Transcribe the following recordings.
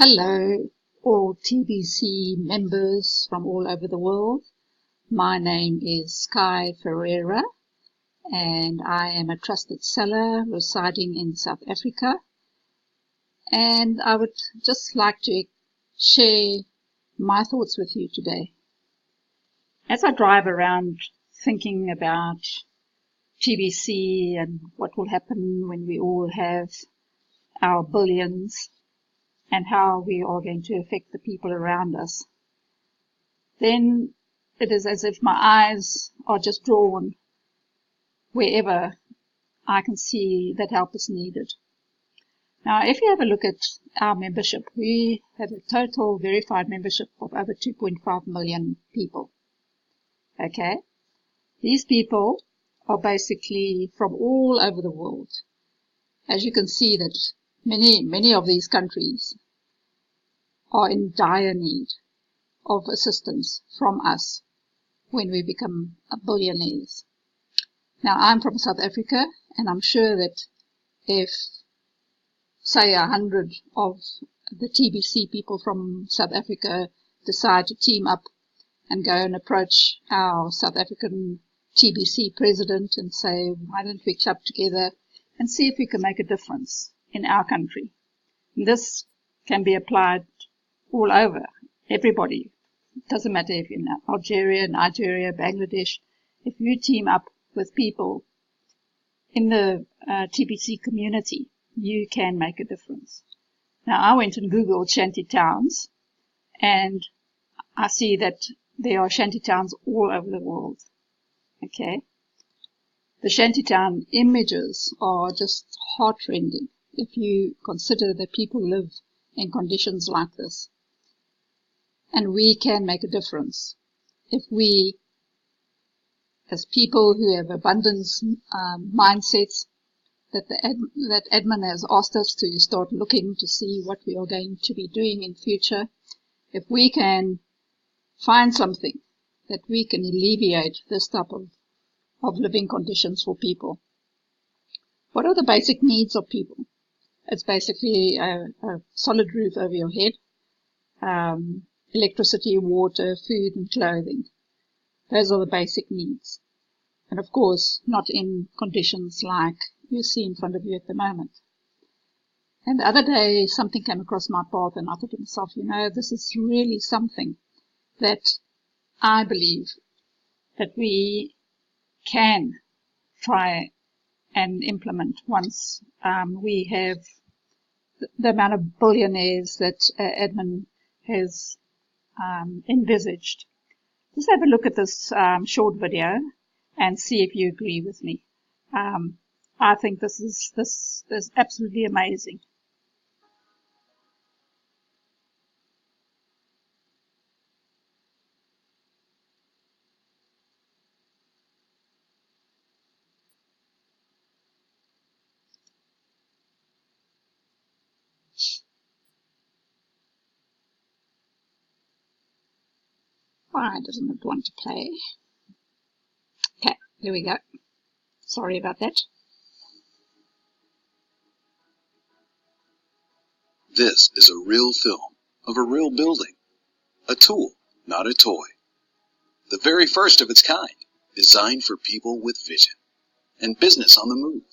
Hello, all TBC members from all over the world. My name is Sky Ferreira, and I am a trusted seller residing in South Africa. And I would just like to share my thoughts with you today. As I drive around thinking about TBC and what will happen when we all have our billions, and how we are going to affect the people around us, then it is as if my eyes are just drawn wherever I can see that help is needed. Now, if you have a look at our membership, we have a total verified membership of over 2.5 million people. Okay? These people are basically from all over the world. As you can see that many of these countries are in dire need of assistance from us when we become billionaires. Now, I'm from South Africa, and I'm sure that if, say, 100 of the TBC people from South Africa decide to team up and go and approach our South African TBC president and say, why don't we club together and see if we can make a difference in our country. And this can be applied all over, everybody. It doesn't matter if you're in Algeria, Nigeria, Bangladesh. If you team up with people in the TBC community, you can make a difference. Now, I went and Googled shanty towns, and I see that there are shanty towns all over the world. Okay? The shanty town images are just heartrending if you consider that people live in conditions like this. And we can make a difference if we, as people who have abundance mindsets, that admin has asked us to start looking to see what we are going to be doing in future. If we can find something that we can alleviate this type of living conditions for people. What are the basic needs of people? It's basically a solid roof over your head, electricity, water, food, and clothing. Those are the basic needs. And of course, not in conditions like you see in front of you at the moment. And the other day, something came across my path, and I thought to myself, this is really something that I believe that we can try and implement once we have the amount of billionaires that Edmund has envisaged. Just have a look at this short video and see if you agree with me. I think this is absolutely amazing. Why doesn't it want to play? Okay, there we go. Sorry about that. This is a real film of a real building. A tool, not a toy. The very first of its kind, designed for people with vision and business on the move.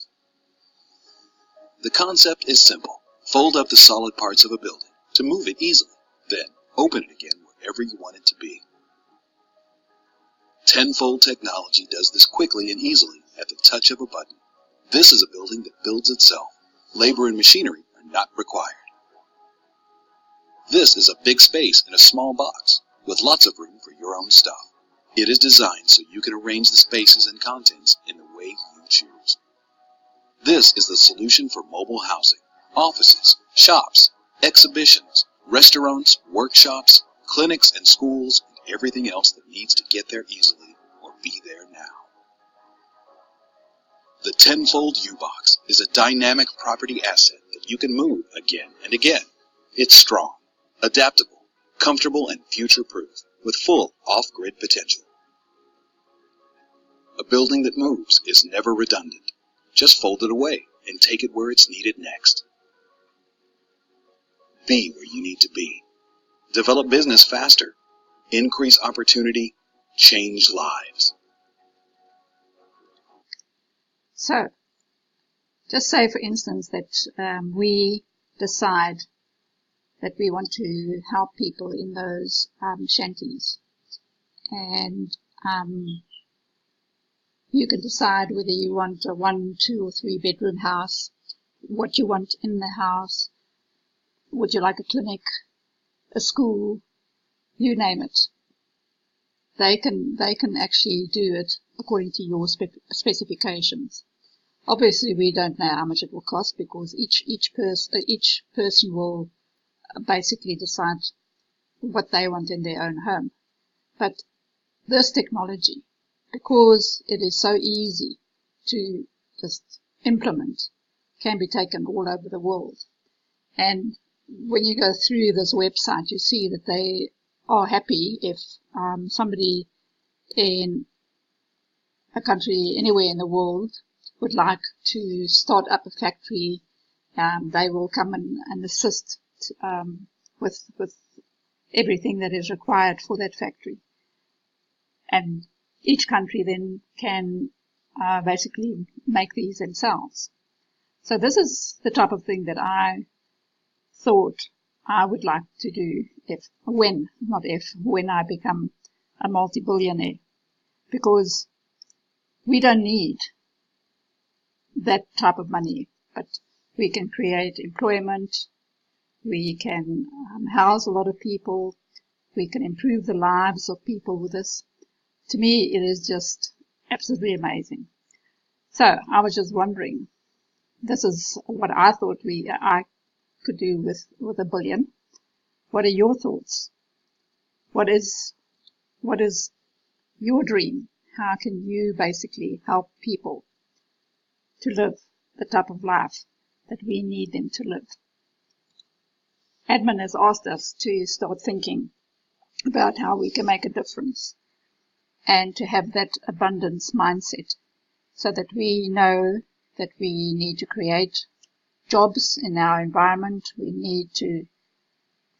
The concept is simple. Fold up the solid parts of a building to move it easily, then open it again wherever you want it to be. Tenfold technology does this quickly and easily at the touch of a button. This is a building that builds itself. Labor and machinery are not required. This is a big space in a small box with lots of room for your own stuff. It is designed so you can arrange the spaces and contents in the way you choose. This is the solution for mobile housing, offices, shops, exhibitions, restaurants, workshops, clinics and schools, and everything else that needs to get there easily or be there now. The Tenfold U-Box is a dynamic property asset that you can move again and again. It's strong, adaptable, comfortable, and future-proof with full off-grid potential. A building that moves is never redundant. Just fold it away and take it where it's needed next. be where you need to be. Develop business faster. Increase opportunity. Change lives. So, just say, for instance, that we decide that we want to help people in those shanties. And you can decide whether you want a 1, 2, or 3 bedroom house, what you want in the house. Would you like a clinic, a school, you name it. They can actually do it according to your specifications. Obviously, we don't know how much it will cost because each person will basically decide what they want in their own home. But this technology, because it is so easy to just implement, can be taken all over the world. And when you go through this website, you see that they are happy if somebody in a country anywhere in the world would like to start up a factory. They will come and assist with everything that is required for that factory. And each country then can basically make these themselves. So this is the type of thing that I thought I would like to do when I become a multi-billionaire. Because we don't need that type of money, but we can create employment, we can house a lot of people, we can improve the lives of people with this. To me, it is just absolutely amazing. So I was just wondering, this is what I thought I could do with $1 billion. What are your thoughts? What is your dream? How can you basically help people to live the type of life that we need them to live? Admin has asked us to start thinking about how we can make a difference and to have that abundance mindset so that we know that we need to create jobs in our environment. We need to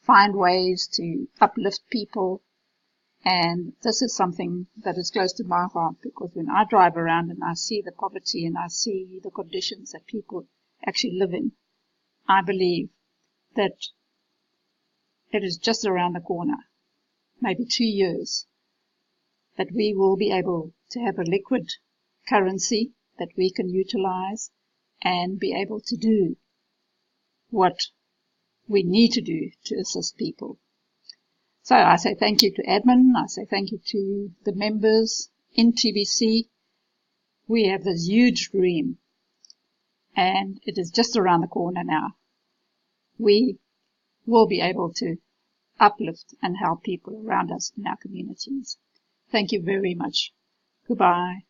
find ways to uplift people. And this is something that is close to my heart because when I drive around and I see the poverty and I see the conditions that people actually live in, I believe that it is just around the corner, maybe 2 years, that we will be able to have a liquid currency that we can utilize and be able to do what we need to do to assist people. So I say thank you to admin. I say thank you to the members in TBC. We have this huge dream and it is just around the corner now. We will be able to uplift and help people around us in our communities. Thank you very much. Goodbye.